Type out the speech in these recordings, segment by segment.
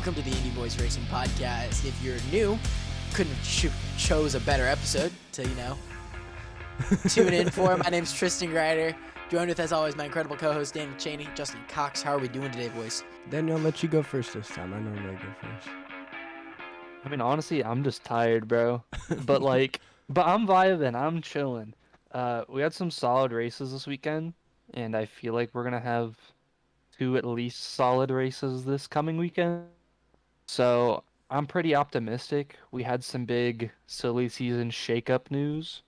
Welcome to the Indy Boys Racing Podcast. If you're new, couldn't have chose a better episode to, tune in for. My name's Tristan Grider. Joined with, as always, my incredible co-host, Daniel Chaney, Justin Cox. How are we doing today, boys? Daniel, I'll let you go first this time. I normally go first. I mean, honestly, I'm just tired, bro. But I'm vibing. I'm chilling. We had some solid races this weekend, and I feel like we're gonna have two at least solid races this coming weekend. So I'm pretty optimistic. We had some big silly season shakeup news.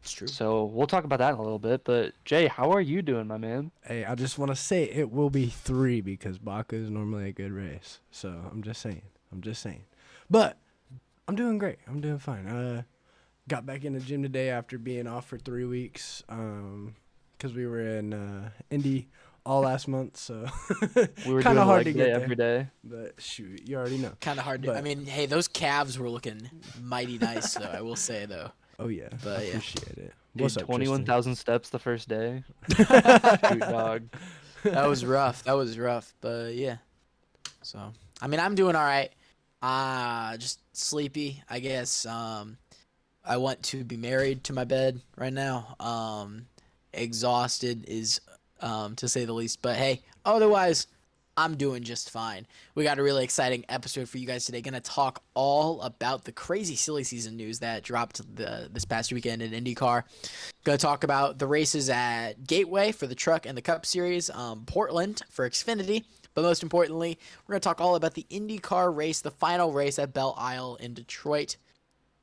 It's true. So we'll talk about that in a little bit. But Jay, how are you doing, my man? Hey, I just want to say it will be 3 because Baca is normally a good race. So I'm just saying. But I'm doing great. I'm doing fine. Got back in the gym today after being off for 3 weeks because we were in Indy all last month. So We were kind doing of hard leg to get day there. every day. But shoot, you already know. Kind of hard to. But- I mean, hey, those calves were looking mighty nice, though. I will say, though. Oh yeah, But, I yeah. appreciate it. Dude, What's up, 21,000 steps the first day. Shoot, dog. That was rough. But yeah. So, I mean, I'm doing all right. Just sleepy, I guess. I want to be married to my bed right now. Exhausted is, to say the least. But hey, otherwise, I'm doing just fine. We got a really exciting episode for you guys today. Going to talk all about the crazy silly season news that dropped this past weekend in IndyCar. Going to talk about the races at Gateway for the Truck and the Cup Series, Portland for Xfinity. But most importantly, we're going to talk all about the IndyCar race, the final race at Belle Isle in Detroit.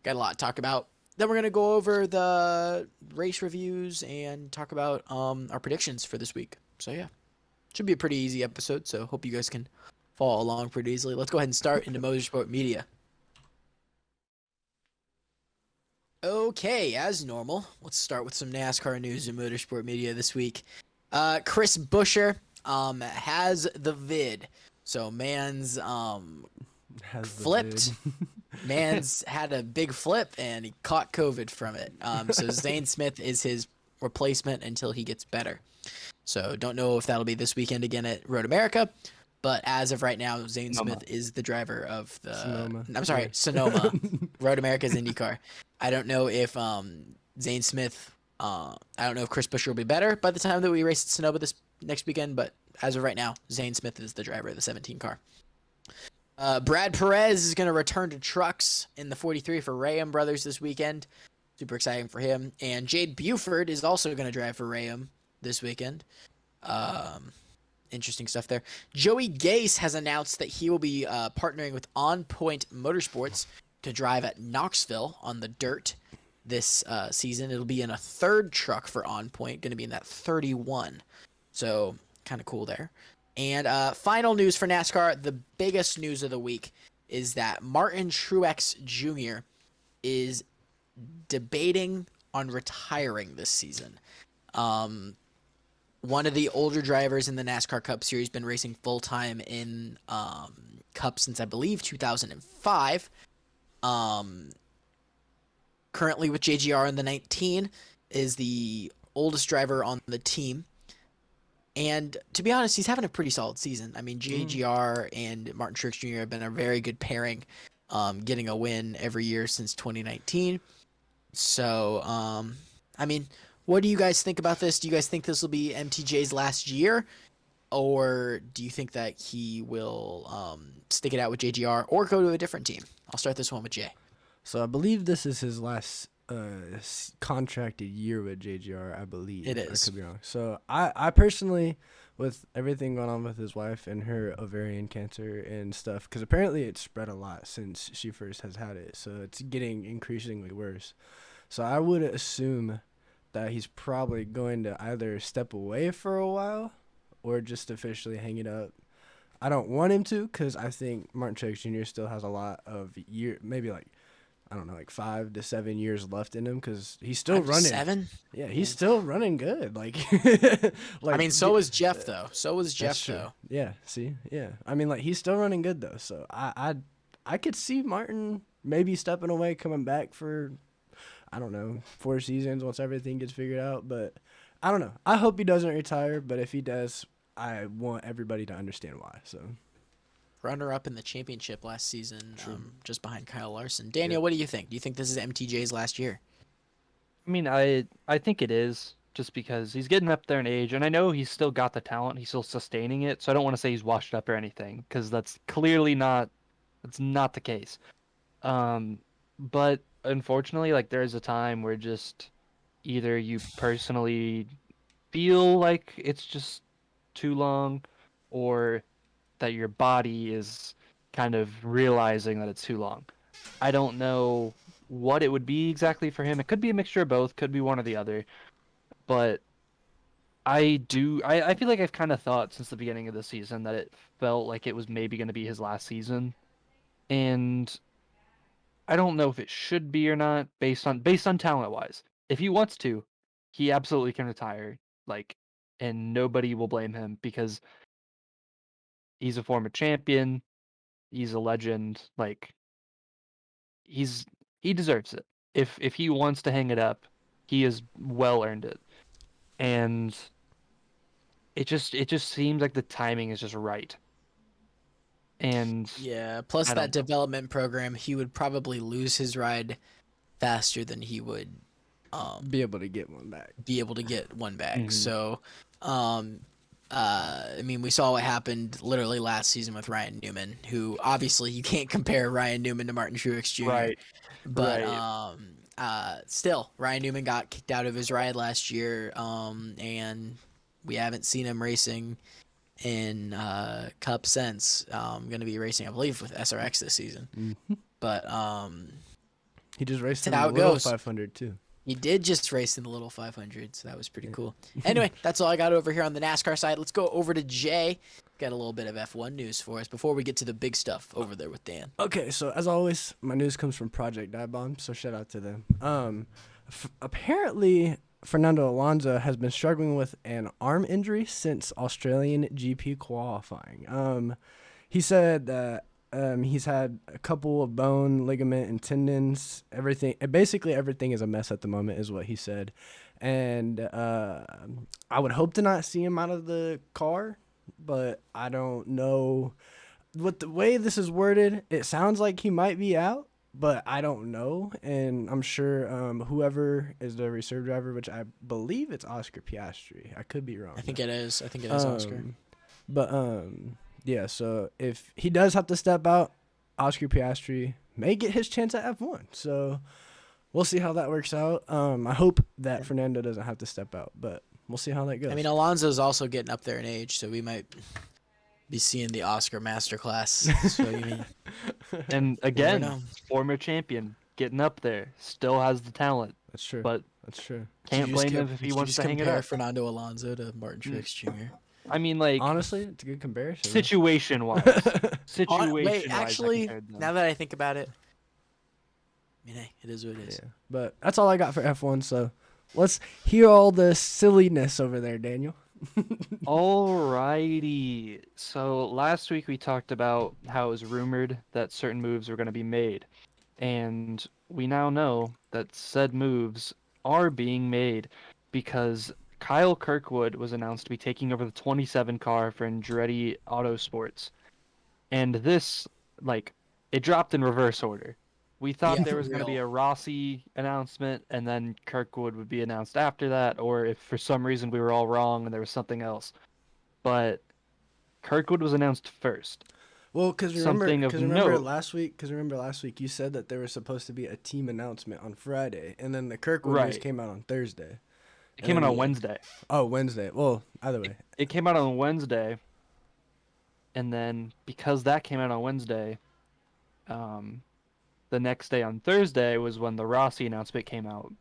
Got a lot to talk about. Then we're going to go over the race reviews and talk about our predictions for this week. So, yeah. Should be a pretty easy episode, so hope you guys can follow along pretty easily. Let's go ahead and start into Motorsport Media. Okay, as normal, let's start with some NASCAR news in Motorsport Media this week. Chris Buescher has the vid. So man's flipped. Man's had a big flip and he caught COVID from it. So Zane Smith is his replacement until he gets better. So don't know if that'll be this weekend again at Road America, but as of right now, Zane Smith is the driver of the Sonoma. Sonoma. Road America's IndyCar. I don't know if Zane Smith. I don't know if Chris Buescher will be better by the time that we race at Sonoma this next weekend, but as of right now, Zane Smith is the driver of the 17 car. Brad Perez is going to return to trucks in the 43 for Rayam Brothers this weekend. Super exciting for him. And Jade Buford is also going to drive for Rayam this weekend. Interesting stuff there. Joey Gase has announced that he will be partnering with On Point Motorsports to drive at Knoxville on the dirt this season. It'll be in a third truck for On Point, going to be in that 31. So kind of cool there. And final news for NASCAR, the biggest news of the week is that Martin Truex Jr. is debating on retiring this season. One of the older drivers in the NASCAR Cup Series, been racing full-time in Cup since, I believe, 2005. Currently with JGR in the 19, is the oldest driver on the team. And to be honest, he's having a pretty solid season. I mean, JGR and Martin Truex Jr. have been a very good pairing, getting a win every year since 2019. So, I mean, what do you guys think about this? Do you guys think this will be MTJ's last year? Or do you think that he will stick it out with JGR or go to a different team? I'll start this one with Jay. So I believe this is his last contracted year with JGR, I believe. It is. I could be wrong. So I personally, with everything going on with his wife and her ovarian cancer and stuff, because apparently it's spread a lot since she first has had it. So it's getting increasingly worse. So I would assume that he's probably going to either step away for a while or just officially hang it up. I don't want him to, because I think Martin Truex Jr. still has a lot of maybe 5 to 7 years left in him, because he's still running. 7? Yeah, he's still running good. I mean, so was Jeff, though. Yeah, see? Yeah. I mean, he's still running good, though. So I could see Martin maybe stepping away, coming back for, I don't know, 4 seasons once everything gets figured out. But I don't know. I hope he doesn't retire, but if he does, I want everybody to understand why. So runner-up in the championship last season, True. just behind Kyle Larson. Daniel, what do you think? Do you think this is MTJ's last year? I mean, I think it is just because he's getting up there in age, and I know he's still got the talent. He's still sustaining it, so I don't want to say he's washed up or anything because that's clearly not. That's not the case. But unfortunately, like there is a time where just either you personally feel like it's just too long, or that your body is kind of realizing that it's too long. I don't know what it would be exactly for him. It could be a mixture of both, could be one or the other. But I feel like I've kind of thought since the beginning of the season that it felt like it was maybe going to be his last season. And I don't know if it should be or not based on talent wise. If he wants to, he absolutely can retire. Like, and nobody will blame him because he's a former champion. He's a legend. Like, he deserves it. If he wants to hang it up, he has well earned it. And it just seems like the timing is just right. And Yeah, plus I that don't know. development program, he would probably lose his ride faster than he would Be able to get one back. be able to get one back. Mhm. So, I mean, we saw what happened literally last season with Ryan Newman, who obviously you can't compare Ryan Newman to Martin Truex Jr. Right. But Right. still, Ryan Newman got kicked out of his ride last year, and we haven't seen him racing in Cup since. Going to be racing, I believe, with SRX this season. Hmm. But He just raced in that's how the it little goes. 500 too. he did just race in the little 500, so that was pretty Yeah. cool. Anyway, that's all I got over here on the NASCAR side. Let's go over to Jay. Got a little bit of F1 news for us before we get to the big stuff over there with Dan. Okay, so as always, my news comes from Project Dive-Bomb, so shout out to them. Apparently, Fernando Alonso has been struggling with an arm injury since Australian GP qualifying. He said that he's had a couple of bone, ligament, and tendons. Basically everything is a mess at the moment, is what he said. And I would hope to not see him out of the car, but I don't know. With the way this is worded, it sounds like he might be out, but I don't know. And I'm sure whoever is the reserve driver, which I believe it's Oscar Piastri. I could be wrong. I think it is. I think it is Oscar. But yeah, so if he does have to step out, Oscar Piastri may get his chance at F1. So we'll see how that works out. I hope that Fernando doesn't have to step out, but we'll see how that goes. I mean, Alonso's also getting up there in age, so we might be seeing the Oscar masterclass. So you mean, And know. again, former champion, getting up there, still has the talent, That's true. but That's true. can't blame him if he wants to hang it compare up. Fernando Alonso to Martin Truex Jr. I mean, like, Honestly, it's a good comparison. situation-wise. Situation-wise, Wait, I actually, compared them. now that I think about it, I mean, hey, it is what it is. Yeah. But that's all I got for F1, so let's hear all the silliness over there, Daniel. Alrighty. So last week we talked about how it was rumored that certain moves were going to be made. And we now know that said moves are being made because Kyle Kirkwood was announced to be taking over the 27 car for Andretti Autosports. And this, like, it dropped in reverse order. We thought Yeah, there for was going to be real. a Rossi announcement and then Kirkwood would be announced after that, or if for some reason we were all wrong and there was something else. But Kirkwood was announced first. Well, because Something of remember note. last week you said that there was supposed to be a team announcement on Friday, and then the Kirkwood news Right. came out on Thursday. It came out And on then- Wednesday. Oh, Wednesday. Well, either way. It came out on Wednesday, and then because that came out on Wednesday, the next day on Thursday was when the Rossi announcement came out,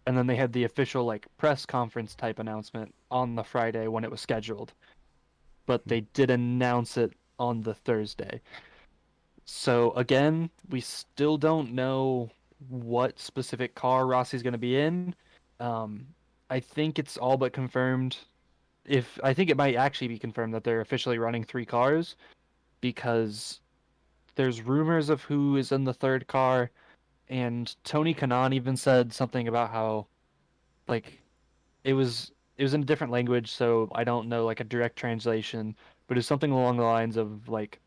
and then they had the official like press conference type announcement on the Friday when it was scheduled, but they did announce it on the Thursday. So again, we still don't know what specific car Rossi's going to be in. I think it's all but confirmed. I think it might actually be confirmed that they're officially running 3 cars because there's rumors of who is in the third car, and Tony Kanaan even said something about how, like, it was in a different language, so I don't know like a direct translation, but it's something along the lines of like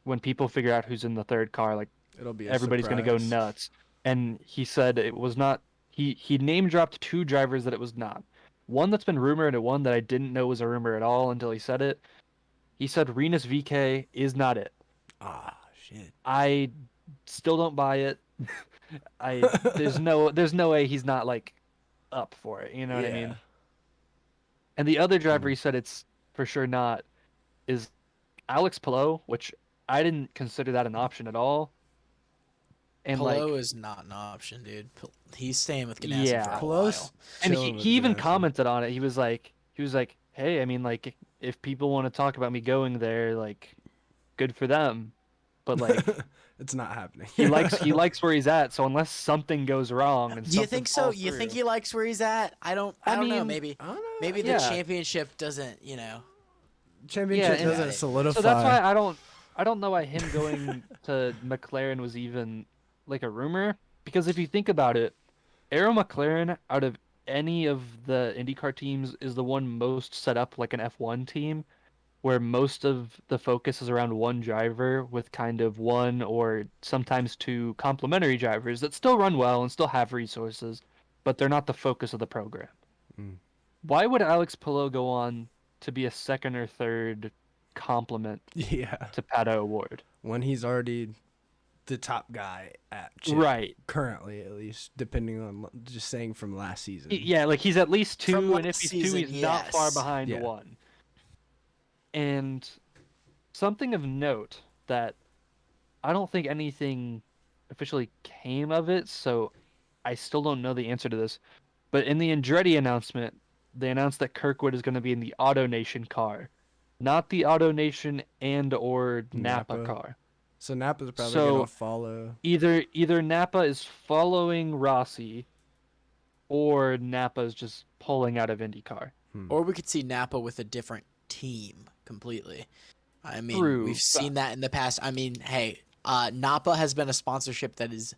when people figure out who's in the third car, like It'll be a everybody's gonna go surprise. nuts. And he said it was not. He name dropped 2 drivers that it was not. One that's been rumored and one that I didn't know was a rumor at all until he said it. He said Renus VK is not it. Ah, shit. I still don't buy it. I there's no way he's not like up for it. You know what I mean? And the other driver he said it's for sure not is Alex Palou, which I didn't consider that an option at all. And Pelot like, is not an option, dude. He's staying with Ganassi yeah, for a Close. while. and Chilling with he even Ganassi. commented on it. He was like, hey, I mean, like, if people want to talk about me going there, like, good for them. But like, It's not happening. he likes where he's at. So unless something goes wrong and Do you something think so? falls You think through- he likes where he's at? I don't know. mean, Maybe I don't know. maybe the yeah. championship doesn't. You know. Championship and- doesn't solidify. So that's why I don't know why him going to McLaren was even like a rumor, because if you think about it, Arrow McLaren out of any of the IndyCar teams is the one most set up like an F1 team, where most of the focus is around one driver with kind of one or sometimes 2 complementary drivers that still run well and still have resources, but they're not the focus of the program. Mm. Why would Alex Palou go on to be a second or third complement Yeah. to Pato Award? When he's already the top guy at Chip, Right. currently at least, depending on just saying from last season. Yeah, like he's at least From 2, and if last he's season, 2, he's not far yes. behind Yeah. 1. And something of note that I don't think anything officially came of it, so I still don't know the answer to this. But in the Andretti announcement, they announced that Kirkwood is going to be in the Auto Nation car, not the Auto Nation and or Napa Napa. car. So Napa's probably So- gonna follow. Either Napa is following Rossi, or Napa is just pulling out of IndyCar. Or we could see Napa with a different team completely. I mean, True, we've seen that in the past. I mean, hey, Napa has been a sponsorship that is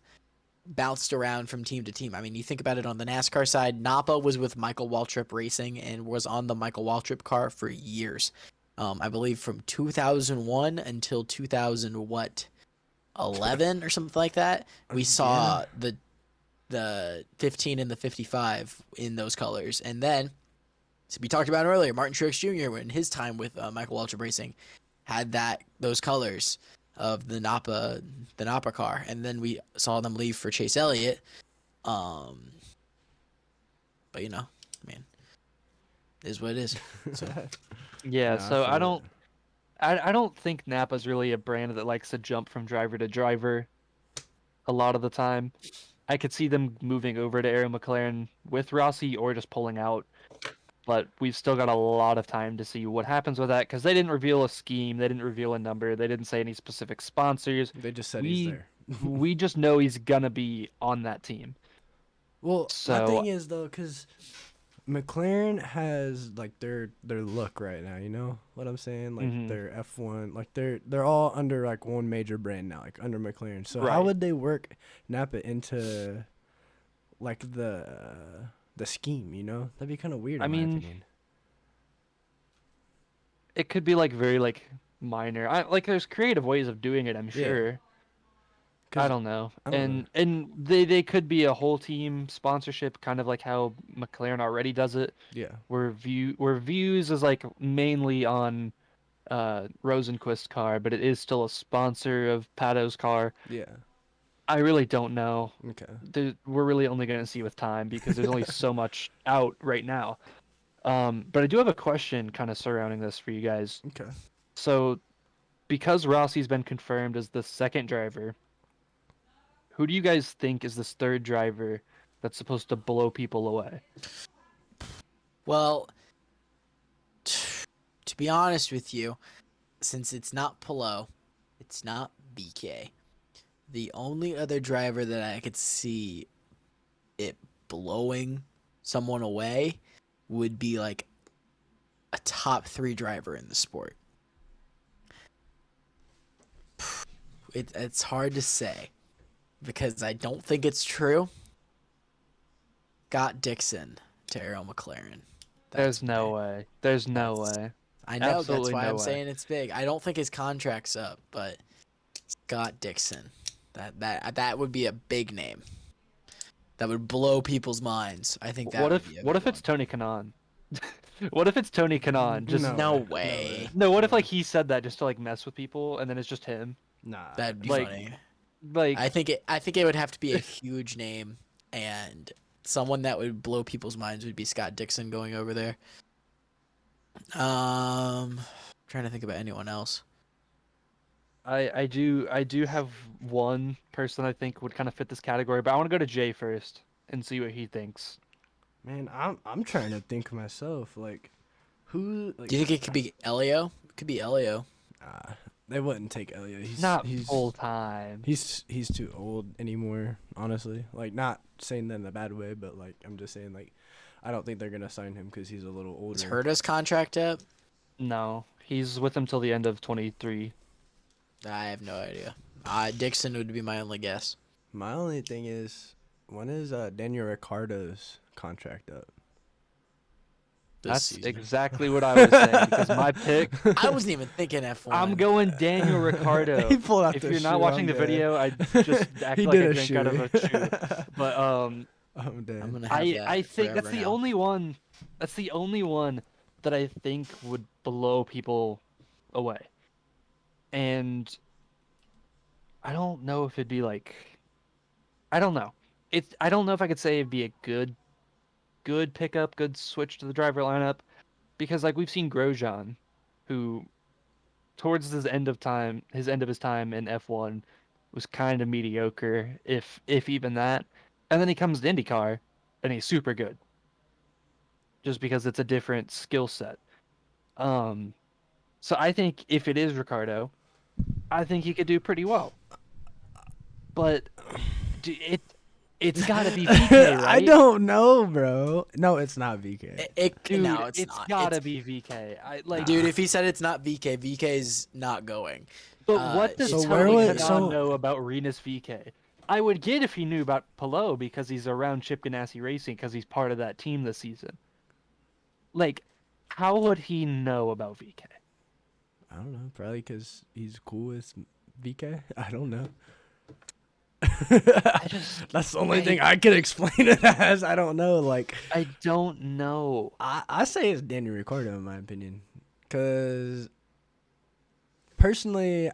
bounced around from team to team. I mean, you think about it on the NASCAR side, Napa was with Michael Waltrip Racing and was on the Michael Waltrip car for years. I believe from 2001 until 2011 or something like that. We saw the 15 and the 55 in those colors. And then, so we talked about it earlier, Martin Truex Jr. in his time with Michael Waltrip Racing had those colors of the Napa car, and then we saw them leave for Chase Elliott. But you know, I mean, it is what it is. So Yeah, Nah, I so feel I it. don't think Napa's really a brand that likes to jump from driver to driver a lot of the time. I could see them moving over to Arrow McLaren with Rossi or just pulling out. But we've still got a lot of time to see what happens with that, because they didn't reveal a scheme, they didn't reveal a number, they didn't say any specific sponsors. They just said he's We- there. We just know he's gonna be on that team. Well, my So- thing is though, because McLaren has like their look right now. You know what I'm saying? Like Mhm. their F1, like they're all under like one major brand now, like under McLaren. So how Right. would they work Napa into like the scheme? You know, that'd be kind of weird. I In my mean, opinion. It could be like very like minor. Like there's creative ways of doing it, I'm Yeah. sure. 'Cause I don't know. I don't And they could be a whole team sponsorship, kind of like how McLaren already does it, yeah, where views is like mainly on Rosenquist's car, but it is still a sponsor of Pato's car. yeah, I really don't know. okay, We're really only going to see with time, because there's only so much out right now. But I do have a question kind of surrounding this for you guys. okay. So, because Rossi's been confirmed as the second driver, who do you guys think is this third driver that's supposed to blow people away? well, to be honest with you, since it's not Pelot, it's not BK. The only other driver that I could see it blowing someone away would be like a top 3 driver in the sport. It's hard to say because I don't think it's true. Scott Dixon to Arrow McLaren. There's That's no big. way. There's no That's- way. I know, absolutely that's why no I'm way. saying it's big. I don't think his contract's up, but Scott Dixon. That would be a big name. That would blow people's minds. I think that What would if be a what good if it's one. Tony Kanaan? What if it's Tony Kanaan? Just No No way. way. no. What if like he said that just to like mess with people, and then it's just him? Nah. That'd be Like- funny. Like I think it would have to be a huge name, and someone that would blow people's minds would be Scott Dixon going over there. Trying to think about anyone else. I do have one person I think would kind of fit this category, but I want to go to Jay first and see what he thinks. Man, I'm trying to think myself. Like, who? Like, Do you think it could be Elio? It could be Elio. they wouldn't take Elliot. He's Not he's full time. he's too old anymore. Honestly, like not saying that in a bad way, but like I'm just saying like I don't think they're gonna sign him because he's a little older. Is Herta's contract up? No, he's with him till the end of 23. I have no idea. Dixon would be my only guess. My only thing is, when is Daniel Ricciardo's contract up? This That's season. exactly what I was saying because my pick. I wasn't even thinking F1. I'm going Daniel Ricciardo. He pulled out If the you're not shoe, watching I'm the dead. video, I just act He like did I a drink out of a shoe. shoe. But I'm dead. I'm gonna have that I think that's forever the now. only one. That's the only one that I think would blow people away. And I don't know if it'd be like. I don't know. I don't know if I could say it'd be a good pickup, good switch to the driver lineup, because like we've seen Grosjean, who towards his end of his time in F1 was kind of mediocre, if even that. And then he comes to IndyCar and he's super good. Just because it's a different skill set. So I think if it is Ricardo, I think he could do pretty well. But it's got to be VK, right? I don't know, bro. No, it's not VK. Dude, no, it's not. gotta It's- be VK. I like, Dude, if he said it's not VK, VK's not going. but what does so Tony where would- Kanaan so- know about Renus VK? I would get if he knew about Palou because he's around Chip Ganassi Racing because he's part of that team this season. Like, how would he know about VK? I don't know. Probably because he's cool with VK. I don't know. That's the only thing I can explain it as. I don't know. Like, I don't know. I say it's Daniel Ricciardo in my opinion, because personally,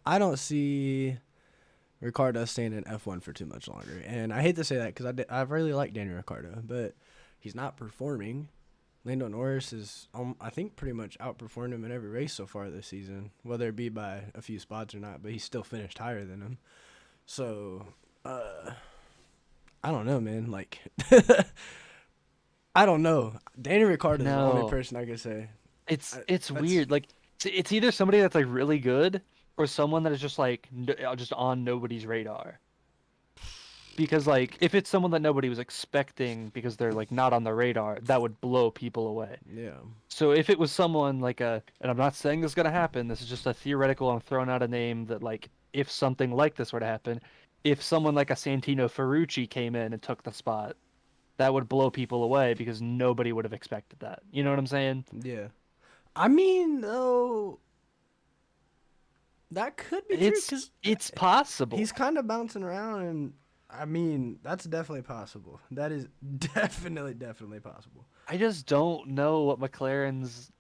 I don't see Ricciardo staying in F1 for too much longer. And I hate to say that because I really like Daniel Ricciardo, but he's not performing. Lando Norris is, I think, pretty much outperformed him in every race so far this season, whether it be by a few spots or not. But he still finished higher than him. So, I don't know, man. Like, I don't know. Daniel Ricciardo is the No. only person I could say. It's that's- weird. Like, it's either somebody that's like really good or someone that is just like just on nobody's radar. Because like if it's someone that nobody was expecting because they're like not on the radar, that would blow people away. Yeah. So if it was someone like and I'm not saying this is gonna happen, this is just a theoretical, I'm throwing out a name that like if something like this were to happen, if someone like a Santino Ferrucci came in and took the spot, that would blow people away because nobody would have expected that. You know what I'm saying? Yeah. I mean, though, that could be true. It's possible. He's kind of bouncing around, and I mean, that's definitely possible. That is definitely possible. I just don't know what McLaren's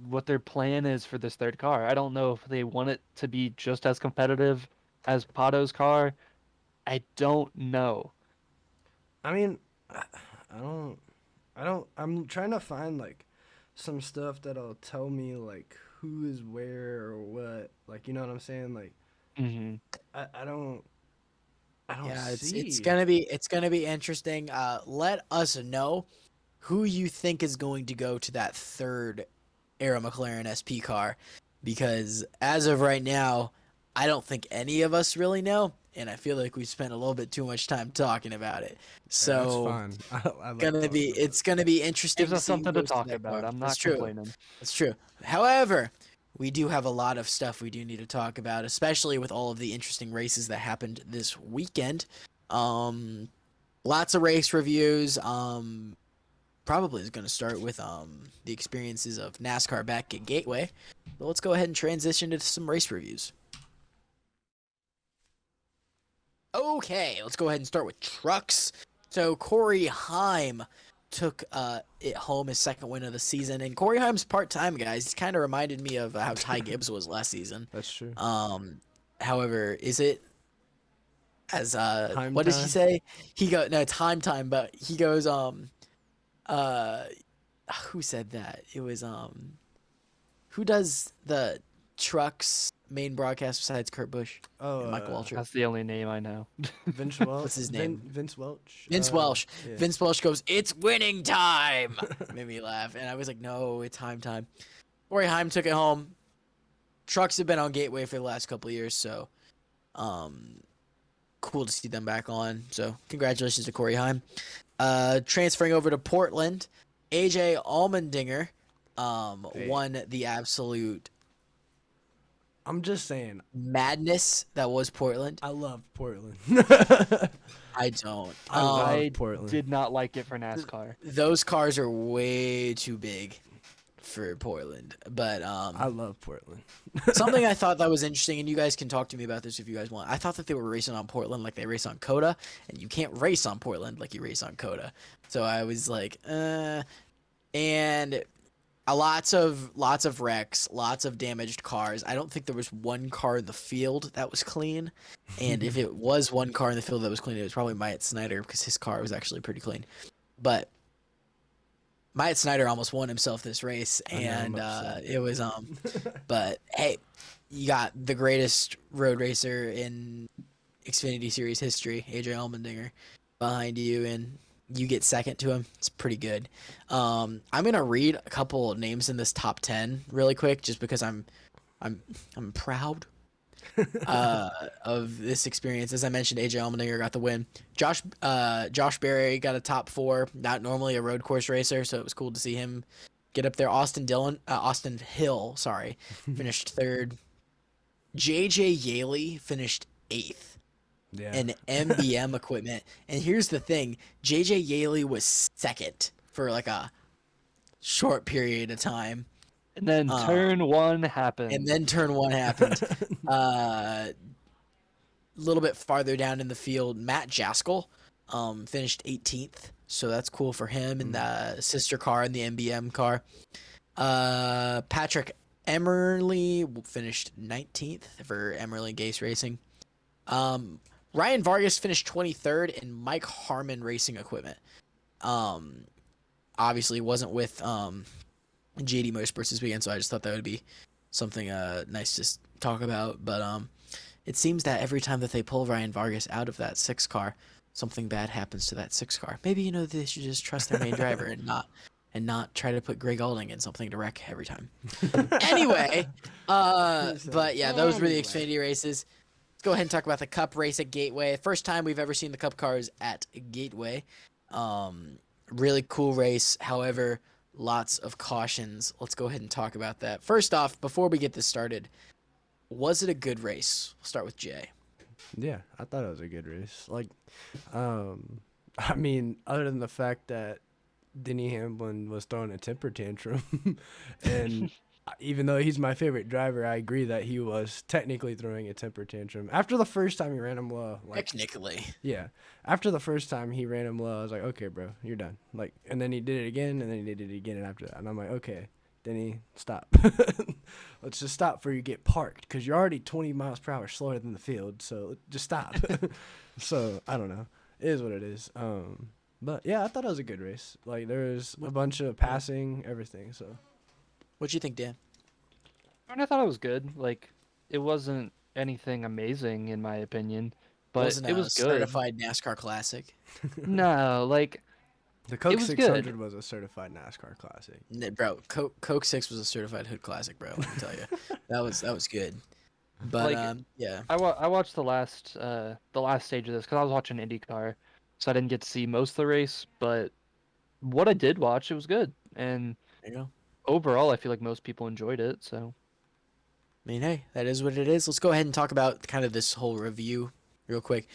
what their plan is for this third car. I don't know if they want it to be just as competitive as Pato's car. I don't know. I mean, I'm trying to find, like, some stuff that'll tell me, like, who is where or what. Like, you know what I'm saying? Like, Hmm. I don't Yeah, see. it's gonna be interesting. Let us know who you think is going to go to that third Arrow McLaren SP car, because as of right now, I don't think any of us really know, and I feel like we've spent a little bit too much time talking about it. So that's fine. I like gonna be talking about it's gonna be interesting. Gives us to see who something to goes talk that about. car. I'm not That's true. complaining. That's true. However, we do have a lot of stuff we do need to talk about, especially with all of the interesting races that happened this weekend. Lots of race reviews. Probably is going to start with the experiences of NASCAR back at Gateway. But let's go ahead and transition to some race reviews. Okay, let's go ahead and start with trucks. So Corey Heim took it home, his second win of the season, and Corey Heim's part-time, guys. He kind of reminded me of how Ty Gibbs was last season. That's true. However, is it as Time what does he time? say? He go no time, but he goes uh who said that? It was who does the trucks main broadcast besides Kurt Busch Oh, and Michael Waltrip? That's the only name I know. Vince Welch. What's his name? Vince Welch. Vince Welsh. Yeah. Vince Welsh goes, "It's winning time." Made me laugh, and I was like, "No, it's time." Corey Heim took it home. Trucks have been on Gateway for the last couple of years, so cool to see them back on. So congratulations to Corey Heim. Transferring over to Portland, AJ Allmendinger won the absolute I'm just saying, madness that was Portland. I love Portland. I don't. I love I Portland. did not like it for NASCAR. Those cars are way too big for Portland. But I love Portland. something I thought that was interesting, and you guys can talk to me about this if you guys want. I thought that they were racing on Portland like they race on Coda, and you can't race on Portland like you race on Coda. So I was like, and lots of wrecks, lots of damaged cars. I don't think there was one car in the field that was clean, and if it was one car in the field that was clean, it was probably Myatt Snyder because his car was actually pretty clean. But Myatt Snyder almost won himself this race, I know, I'm and upset. it was But hey, you got the greatest road racer in Xfinity Series history, AJ Allmendinger, behind you, and you get second to him. It's pretty good. I'm gonna read a couple names in this top 10 really quick, just because I'm proud of this experience. As I mentioned, AJ Allmendinger got the win. Josh Berry got a top 4. Not normally a road course racer, so it was cool to see him get up there. Austin Hill, sorry, finished 3rd. JJ Yaley finished 8th. Yeah. And MBM equipment. And here's the thing, JJ Yaley was 2nd for like a short period of time. And then turn 1 happened. And then turn 1 happened. A little bit farther down in the field, Matt Jaskell finished 18th. So that's cool for him in the sister car and the MBM car. Patrick Emmerly finished 19th for Emmerly Gase Racing. Ryan Vargas finished 23rd in Mike Harmon Racing Equipment. Obviously wasn't with JD Motorsports this weekend, so I just thought that would be something nice to talk about. But it seems that every time that they pull Ryan Vargas out of that 6 car, something bad happens to that 6 car. Maybe they should just trust their main driver and not try to put Greg Alding in something to wreck every time. Anyway, but yeah, those were the Xfinity races. Let's go ahead and talk about the Cup race at Gateway. First time we've ever seen the Cup cars at Gateway. Really cool race. However, lots of cautions. Let's go ahead and talk about that. First off, before we get this started, was it a good race? We'll start with Jay. Yeah, I thought it was a good race. Like, I mean, other than the fact that Denny Hamlin was throwing a temper tantrum, and even though he's my favorite driver, I agree that he was technically throwing a temper tantrum. After the first time he ran him low, like, Technically. yeah, after the first time he ran him low, I was like, okay, bro, you're done. Like, and then he did it again, and then he did it again, and after that, and I'm like, okay, Denny, stop. Let's just stop before you get parked, because you're already 20 miles per hour slower than the field, so just stop. So, I don't know. It is what it is. But, yeah, I thought it was a good race. Like, there was a bunch of passing, everything, so. What'd you think, Dan? I thought it was good. Like, it wasn't anything amazing in my opinion, but Wasn't it a was good. certified NASCAR Classic. No, like The Coke was 600 good. was a certified NASCAR classic. Bro, Coke 6 was a certified Hood Classic, bro. Let me tell you, that was good. But Like, yeah, I watched the last stage of this because I was watching IndyCar, so I didn't get to see most of the race. But what I did watch, it was good, and there you go. overall, I feel like most people enjoyed it. So I mean, hey, that is what it is. Let's go ahead and talk about kind of this whole review real quick.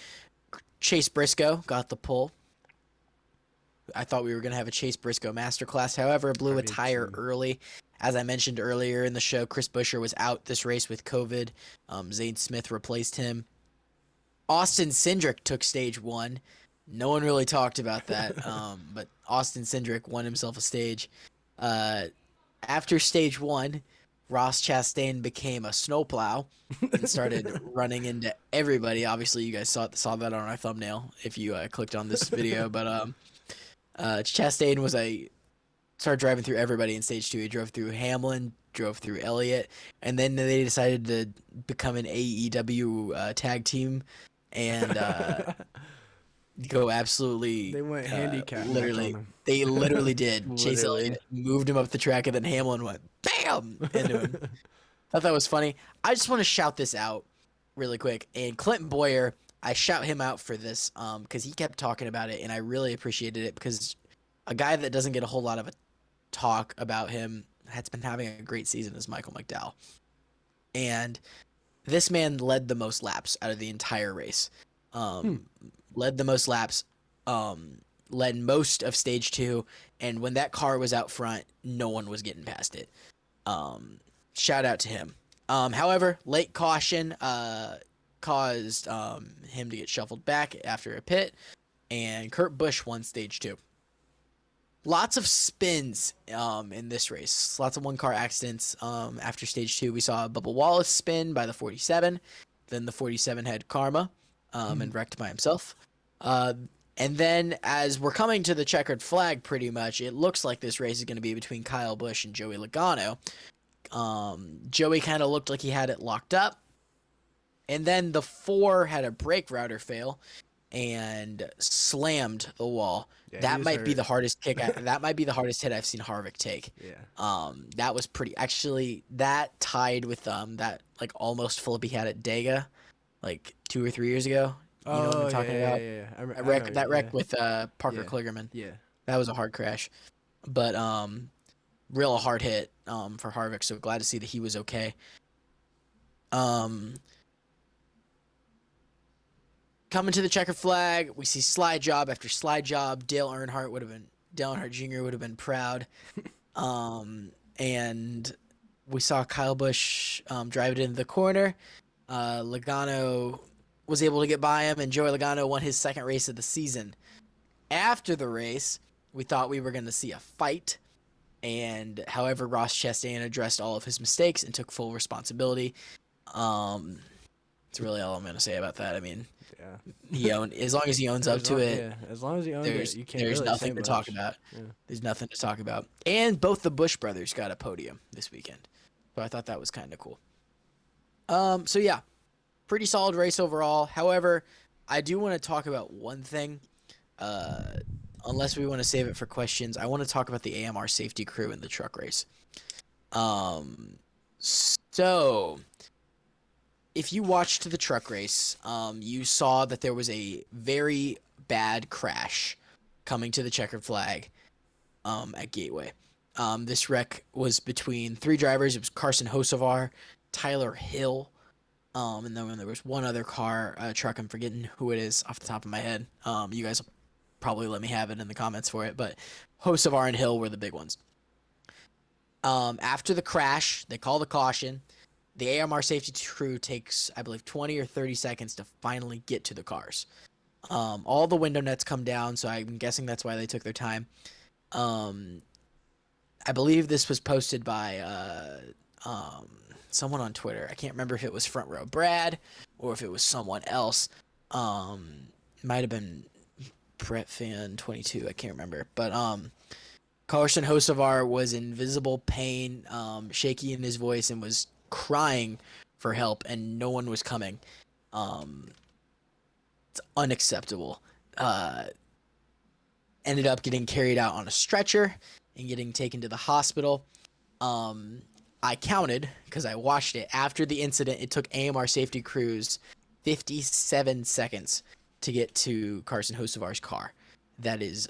Chase Briscoe got the pull. I thought we were going to have a Chase Briscoe masterclass. However, blew I a did tire too. early. As I mentioned earlier in the show, Chris Buescher was out this race with COVID. Zane Smith replaced him. Austin Cindric took stage 1. No one really talked about that, but Austin Cindric won himself a stage. Uh, After stage 1, Ross Chastain became a snowplow and started running into everybody. Obviously, you guys saw that on our thumbnail if you clicked on this video. But Chastain started driving through everybody in stage 2. He drove through Hamlin, drove through Elliott, and then they decided to become an AEW tag team and go absolutely. They went handicap match Literally, on him. they literally did. Chase Literally. Elliott moved him up the track, and then Hamlin went bam into him. Thought that was funny. I just want to shout this out really quick. And Clinton Boyer, I shout him out for this because he kept talking about it, and I really appreciated it because a guy that doesn't get a whole lot of a talk about him has been having a great season is Michael McDowell. And this man led the most laps out of the entire race. Led the most laps, led most of stage 2, and when that car was out front, no one was getting past it. Shout out to him. However, late caution caused him to get shuffled back after a pit, and Kurt Busch won stage 2. Lots of spins in this race. Lots of one-car accidents. After stage 2, we saw Bubba Wallace spin by the 47. Then the 47 had karma and wrecked by himself. And then as we're coming to the checkered flag, pretty much, it looks like this race is going to be between Kyle Busch and Joey Logano. Joey kind of looked like he had it locked up. And then the 4 had a brake router fail and slammed the wall. Yeah, That he was might be hurt. the hardest kick. That might be the hardest hit I've seen Harvick take. Yeah. That was pretty. Actually, that tied with that like almost flip he had at Dega, like 2 or 3 years ago. You know what I'm talking about? Yeah. That wreck with Parker Yeah. Kligerman. Yeah. That was a hard crash, but real hard hit for Harvick. So glad to see that he was okay. Coming to the checkered flag, we see slide job after slide job. Dale Earnhardt Jr. would have been proud. And we saw Kyle Busch drive it into the corner. Logano was able to get by him, and Joey Logano won his second race of the season. After the race, we thought we were going to see a fight, and however, Ross Chastain addressed all of his mistakes and took full responsibility. It's really all I'm going to say about that. I mean, as long as he owns up to it. Yeah, as long as he owns it, you can't. There's really nothing say to talk much. about. Yeah. There's nothing to talk about. And both the Busch brothers got a podium this weekend, so I thought that was kind of cool. So yeah, pretty solid race overall. However, I do want to talk about one thing. Unless we want to save it for questions, I want to talk about the AMR safety crew in the truck race. So if you watched the truck race, you saw that there was a very bad crash coming to the checkered flag at Gateway. This wreck was between 3 drivers. It was Carson Hocevar, Tyler Hill, and then there was one other truck. I'm forgetting who it is off the top of my head. You guys will probably let me have it in the comments for it, but Hocevar and Hill were the big ones. After the crash, they call the caution. The AMR safety crew takes, I believe, 20 or 30 seconds to finally get to the cars. All the window nets come down, so I'm guessing that's why they took their time. I believe this was posted by someone on Twitter. I can't remember if it was Front Row Brad or if it was someone else. Might have been Brett Fan 22. I can't remember. But Carson Hocevar was in visible pain, shaky in his voice, and was crying for help, and no one was coming. It's unacceptable. Ended up getting carried out on a stretcher and getting taken to the hospital. I counted, because I watched it, after the incident, it took AMR safety crews 57 seconds to get to Carson Hocevar's car. That is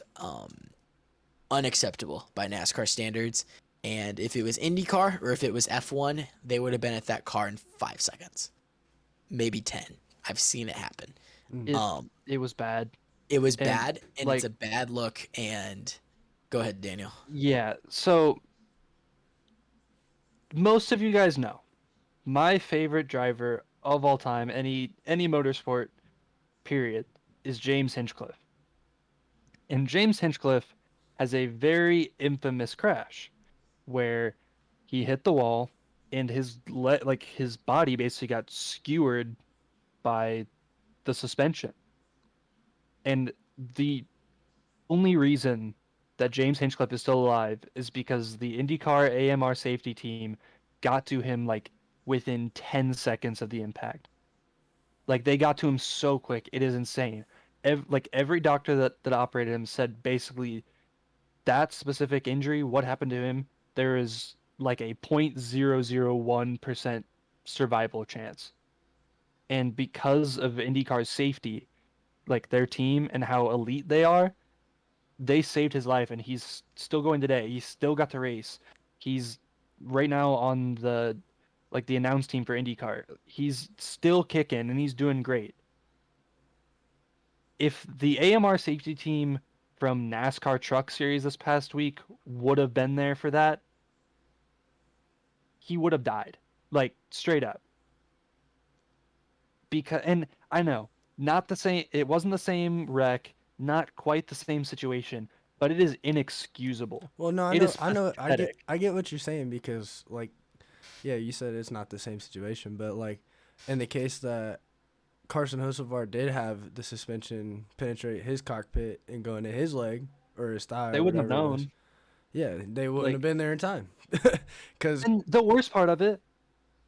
unacceptable by NASCAR standards. And if it was IndyCar or if it was F1, they would have been at that car in 5 seconds. Maybe 10. I've seen it happen. It was bad. It was And, bad, and like- it's a bad look. And go ahead, Daniel. Yeah, so most of you guys know my favorite driver of all time, any motorsport, period, is James Hinchcliffe. And James Hinchcliffe has a very infamous crash where he hit the wall and his body basically got skewered by the suspension. And the only reason that James Hinchcliffe is still alive is because the IndyCar AMR safety team got to him like within 10 seconds of the impact. Like they got to him so quick, it is insane. Every doctor that operated him said basically that specific injury, what happened to him, there is like a 0.001% survival chance. And because of IndyCar's safety, like their team and how elite they saved his life, and he's still going today. He's still got to race. He's right now on the announce team for IndyCar. He's still kicking and he's doing great. If the AMR safety team from NASCAR Truck Series this past week would have been there for that, he would have died. Like straight up. And I know, not the same, it wasn't the same wreck, not quite the same situation, but it is inexcusable. Well, no, I get what you're saying because, like, yeah, you said it's not the same situation, but like, in the case that Carson Hocevar did have the suspension penetrate his cockpit and go into his leg or his thigh, They wouldn't have known. Yeah, they wouldn't have been there in time. And the worst part of it,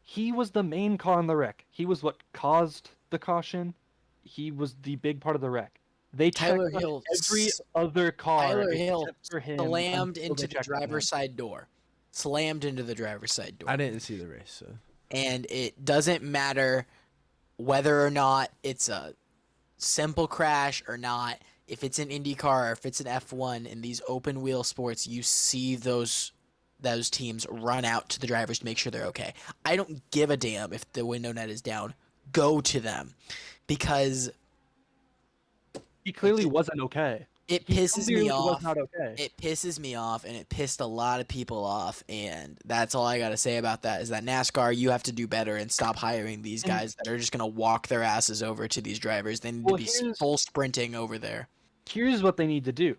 he was the main car in the wreck. He was what caused the caution. He was the big part of the wreck. They Tyler checked Hill, every other car Tyler Hill except for him slammed until into they the checked on him. driver's side door. Slammed into the driver's side door. I didn't see the race, so. And it doesn't matter whether or not it's a simple crash or not. If it's an IndyCar or if it's an F1 in these open wheel sports, you see those teams run out to the drivers to make sure they're okay. I don't give a damn if the window net is down. Go to them, because he clearly wasn't okay. It pisses me off. Was not okay. It pisses me off, and it pissed a lot of people off, and that's all I got to say about that is that NASCAR, you have to do better and stop hiring these guys that are just going to walk their asses over to these drivers. They need to be full sprinting over there. Here's what they need to do.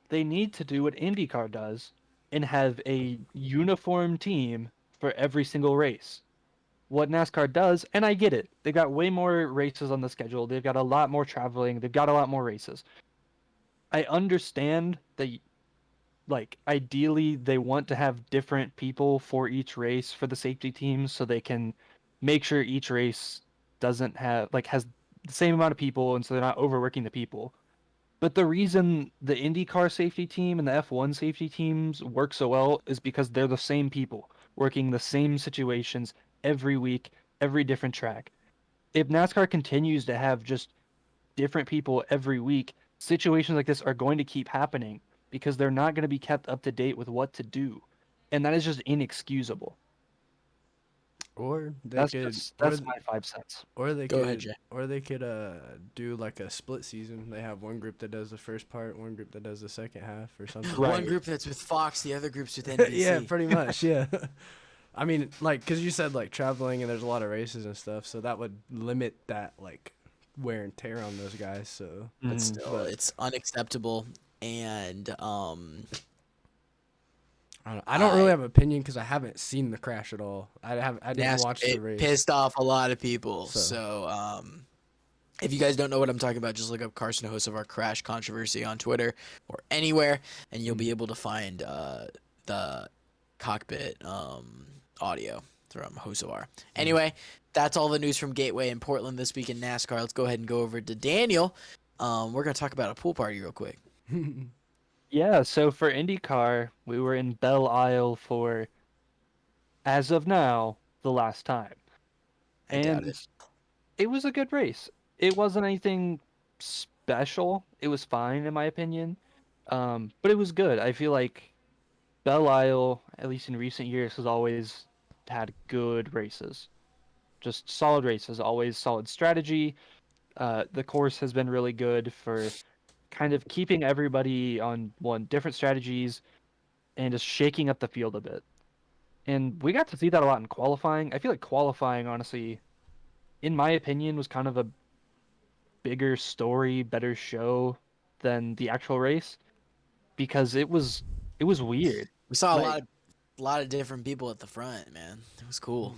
They need to do what IndyCar does and have a uniform team for every single race. What NASCAR does, and I get it, they got way more races on the schedule. They've got a lot more traveling. They've got a lot more races. I understand that, like, ideally they want to have different people for each race for the safety teams so they can make sure each race doesn't have, like, has the same amount of people and so they're not overworking the people. But the reason the IndyCar safety team and the F1 safety teams work so well is because they're the same people working the same situations every week, every different track. If NASCAR continues to have just different people every week, situations like this are going to keep happening because they're not going to be kept up to date with what to do. And that is just inexcusable. Or they that's my 5 cents. Or they Go could, ahead, Jay. Or they could do like a split season. They have one group that does the first part, one group that does the second half, or something. Right. One group that's with Fox, the other group's with NBC. Yeah, pretty much. Yeah. I mean, like, because you said like traveling and there's a lot of races and stuff, so that would limit that like wear and tear on those guys. So, But still, it's unacceptable, and I don't really have an opinion because I haven't seen the crash at all. I didn't watch the race. It pissed off a lot of people. So, if you guys don't know what I'm talking about, just look up Carson Hocevar crash controversy on Twitter or anywhere, and you'll be able to find the cockpit audio from Hocevar. Anyway, that's all the news from Gateway in Portland this week in NASCAR. Let's go ahead and go over to Daniel. We're going to talk about a pool party real quick. Yeah, so for IndyCar, we were in Belle Isle for, as of now, the last time. And it was a good race. It wasn't anything special. It was fine, in my opinion. But it was good. I feel like Belle Isle, at least in recent years, has always had good races. Just solid races, always solid strategy. The course has been really good for kind of keeping everybody on different strategies and just shaking up the field a bit. And we got to see that a lot in qualifying. I feel like qualifying, honestly, in my opinion, was kind of bigger story, better show than the actual race because it was weird. We saw Like, a lot of different people at the front, man. It was cool.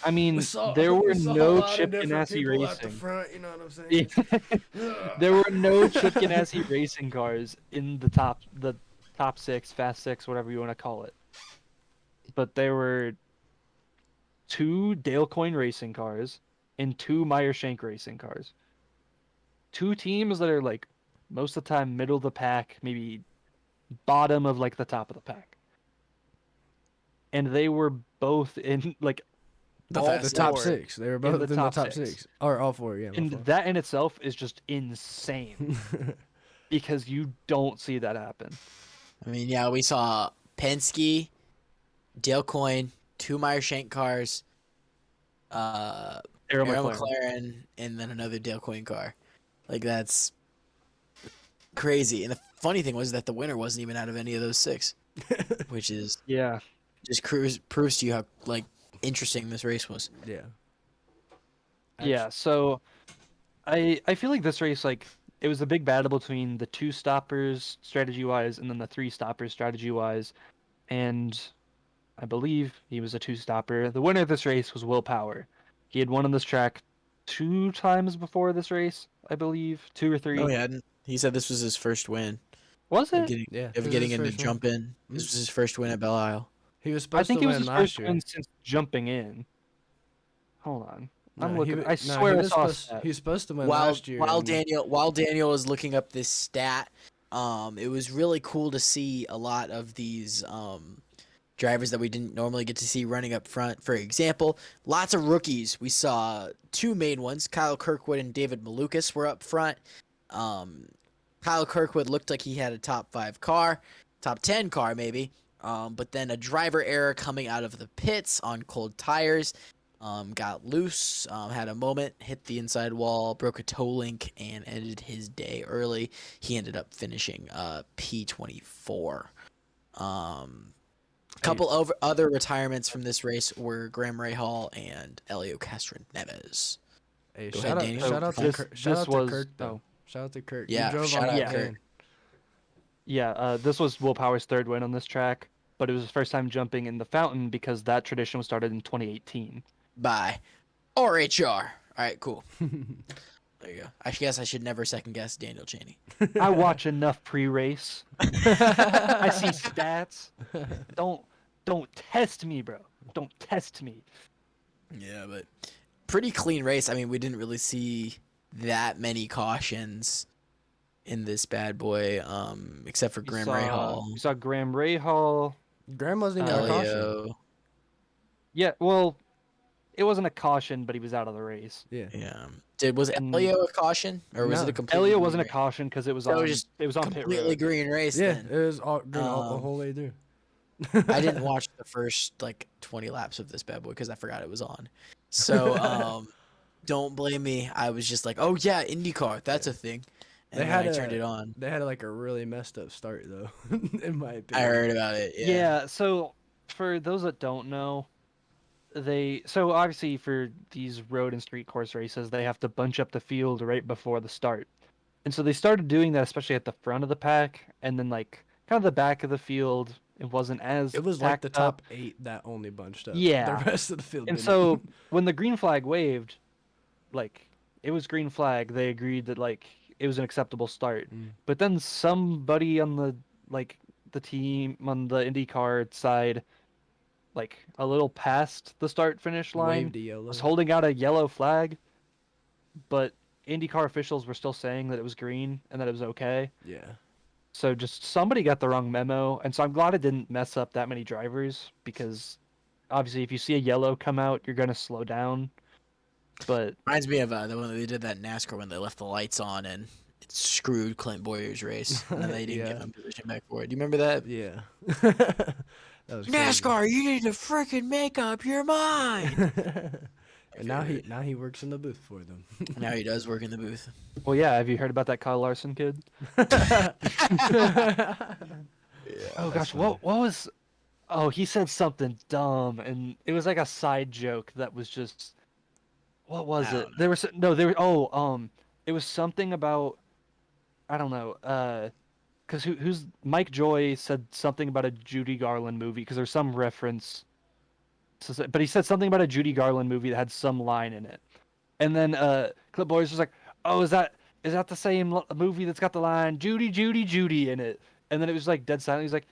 I We mean, saw there we were saw a no lot of Chip different Ganassi people at the racing. front. You know what I'm Yeah. saying? There were no Chip Ganassi racing cars in the top six, fast six, whatever you want to call it. But there were 2 Dale Coyne racing cars and 2 Meyer Shank racing cars. 2 teams that are like most of the time middle of the pack, maybe bottom of like the top of the pack. And they were both in like all The top 4 6. They were both in the top six. 6. Or all 4, yeah. And that in itself is just insane because you don't see that happen. I mean, yeah, we saw Penske, Dale Coyne, 2 Meyer Shank cars, Arrow McLaren, and then another Dale Coyne car. Like, that's crazy. And the funny thing was that the winner wasn't even out of any of those 6, which is Yeah. just proves to you how like interesting this race was. Yeah. Yeah, so I feel like this race, like, it was a big battle between the 2 stoppers strategy wise and then the 3 stoppers strategy wise, and I believe he was a 2 stopper. The winner of this race was Will Power. He had won on this track 2 times before this race, I believe, 2 or 3. No, he hadn't. He said this was his first win Was of it? getting, Yeah. of this is getting his into first win. jumping. This was his first win at Belle Isle. He was I supposed think to it was win his last first year. win since jumping in. Hold on. I'm No, looking. he, I swear I saw a stat. he was supposed to win While last year. while and- Daniel was looking up this stat, it was really cool to see a lot of these drivers that we didn't normally get to see running up front. For example, lots of rookies. We saw 2 main ones. Kyle Kirkwood and David Malukas were up front. Kyle Kirkwood looked like he had a top 5 car, top 10 car maybe. But then a driver error coming out of the pits on cold tires. Got loose, had a moment, hit the inside wall, broke a toe link, and ended his day early. He ended up finishing P24. A couple of other retirements from this race were Graham Rahal and Elio Castro-Neves. Hey, Go shout ahead, out, Daniel. shout out to This- Kirk. Shout this out to was- Kirk though. oh. Shout out to Kirk. Yeah, He drove shout on out that Kirk. lane. Yeah, this was Will Power's 3rd win on this track, but it was his first time jumping in the fountain because that tradition was started in 2018. By RHR. All right, cool. There you go. I guess I should never second guess Daniel Chaney. I watch enough pre-race. I see stats. Don't test me, bro. Don't test me. Yeah, but pretty clean race. I mean, we didn't really see that many cautions in this bad boy, except for Graham Rahal. You saw Graham Rahal. Graham wasn't even a caution. Elio. Yeah, well, it wasn't a caution, but he was out of the race. Yeah. Yeah. Was And- Elio a caution, or was No. it a completely Elio green wasn't a race? caution because it was So it on. was just It was on pit Completely road. green race. Yeah, Then. it was all green the Um, whole way through. I didn't watch the first like 20 laps of this bad boy because I forgot it was on. So don't blame me. I was just like, oh yeah, IndyCar, that's a thing. And They then had I turned it on. They had like a really messed up start though, in my opinion. I heard about it. Yeah. Yeah. So for those that don't know, so obviously for these road and street course races, they have to bunch up the field right before the start, and so they started doing that, especially at the front of the pack, and then like kind of the back of the field. It wasn't as It was like the packed up. top 8 that only bunched up. Yeah. The rest of the field And didn't. so when the green flag waved, like it was green flag, they agreed that like it was an acceptable start. Mm. But then somebody on the team on the IndyCar side, like a little past the start finish line, waved a yellow. was holding out a yellow flag, but IndyCar officials were still saying that it was green and that it was okay. Yeah. So just somebody got the wrong memo, and so I'm glad it didn't mess up that many drivers because obviously if you see a yellow come out, you're gonna slow down. But Reminds me of the one that they did that in NASCAR when they left the lights on and it screwed Clint Boyer's race and then they didn't give Yeah. him position back for it. Do you remember that? Yeah. That was crazy. NASCAR, you need to freaking make up your mind. And now he works in the booth for them. Now he does work in the booth. well, yeah, have you heard about that Kyle Larson kid? Oh gosh, what was? Oh, he said something dumb, and it was like a side joke that was just. What was I it? don't There was no. There. Oh, It was something about, I don't know, because who's Mike Joy said something about a Judy Garland movie because there's some reference, but he said something about a Judy Garland movie that had some line in it, and then Clip Boys was like, "Oh, is that the same movie that's got the line Judy, Judy, Judy in it?" And then it was like dead silent. He's like,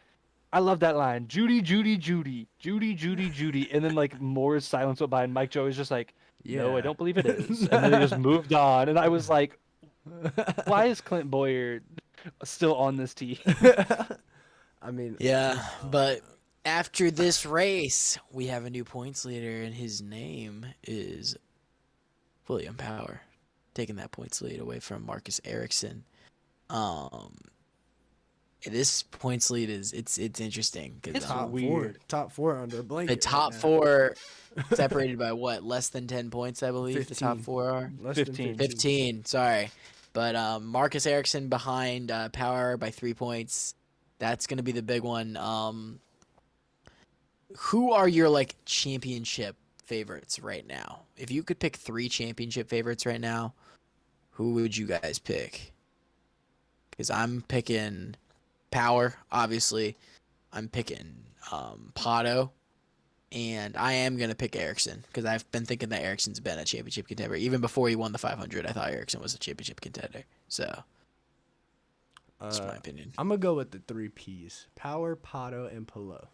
"I love that line, Judy, Judy, Judy, Judy, Judy, Judy," and then like more silence went by, and Mike Joy was just like, "No, I Yeah. don't believe it is," and then they just moved on, and I was like, "Why is Clint Boyer still on this team?" I mean, Yeah, but after this race, we have a new points leader, and his name is William Power, taking that points lead away from Marcus Ericsson. Um, this points lead it's interesting because It's top top four under a blanket. the top right now. four separated by what, less than 10 points, I believe. The top 15. four are Less than 15. 15. Sorry, but Marcus Ericsson behind Power by 3 points. That's gonna be the big one. Who are your like championship favorites right now? If you could pick 3 championship favorites right now, who would you guys pick? Because I'm picking Power, obviously. I'm picking Pato, and I am gonna pick Ericsson because I've been thinking that Ericsson's been a championship contender even before he won the 500. I thought Ericsson was a championship contender. So that's my opinion. I'm gonna go with the 3 P's: Power, Pato, and Polo.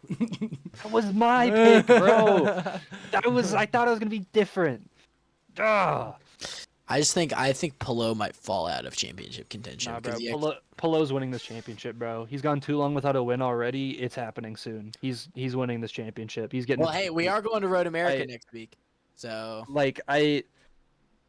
That was my pick, bro. I thought it was gonna be different. Ugh. I think Polo might fall out of championship contention. Nah, bro. 'Cause he Polo's winning this championship, bro. He's gone too long without a win already. It's happening soon. He's winning this championship. He's getting. well, hey, we are going to Road America I- next week, so Like I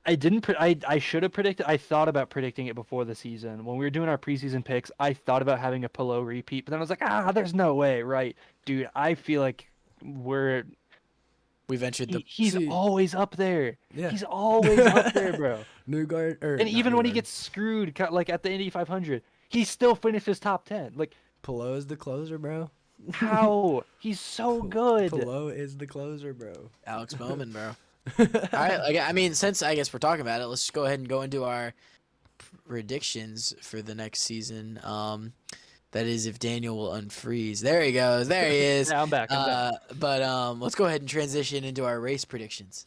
didn't. I should have predicted. I thought about predicting it before the season when we were doing our preseason picks. I thought about having a Polo repeat, but then I was like, there's no way, right, dude? I feel like we've entered the. he's See- always up there. Yeah. He's always up there, bro. Newgard, And even when he gets screwed, like at the Indy 500, he still finishes top 10. Like Polo is the closer, bro. how? He's so good. Polo is the closer, bro. Alex Bowman, bro. All right, like, I mean, since I guess we're talking about it, let's just go ahead and go into our predictions for the next season. That is if Daniel will unfreeze. There he goes. There he is. Yeah, I'm back. But let's go ahead and transition into our race predictions.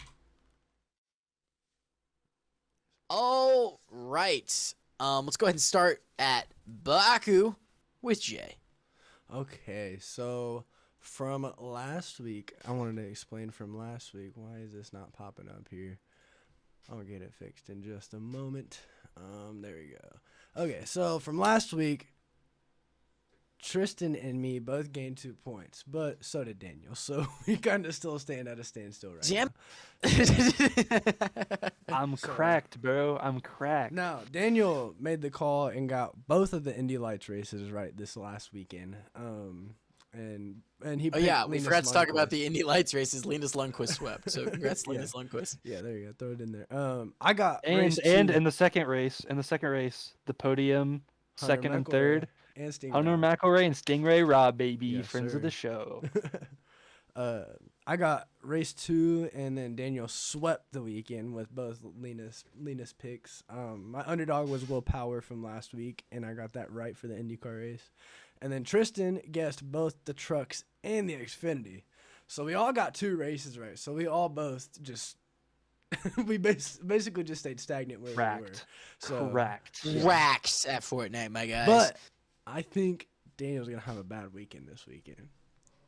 All right. Let's go ahead and start at Baku with Jay. Okay, so from last week, I wanted to explain from last week. Why is this not popping up here? I'll get it fixed in just a moment. There we go. Okay, so from last week, Tristan and me both gained 2 points, but so did Daniel. So we kind of still stand at a standstill right Jam. I'm Sorry. cracked, bro. I'm cracked. now. Daniel made the call and got both of the Indy Lights races right this last weekend. And he Oh yeah, we Linus forgot to talk about Lundqvist. the Indy Lights races. Linus Lundqvist swept. So congrats, Yeah. Linus Lundqvist. Yeah, there you go. Throw it in there. I got And race and 2, in the second race, the podium, Hunter second and McElroy third, and Stingray. Hunter McElroy and Stingray Rob, baby, Yes, friends sir. of the show. I got race 2, and then Daniel swept the weekend with both Linus picks. My underdog was Will Power from last week, and I got that right for the IndyCar race. And then Tristan guessed both the trucks and the Xfinity. So we all got 2 races right. So we all both just we basically just stayed stagnant where we were. Correct. So, Correct. Racks at Fortnite, my guys. But I think Daniel's gonna have a bad weekend this weekend.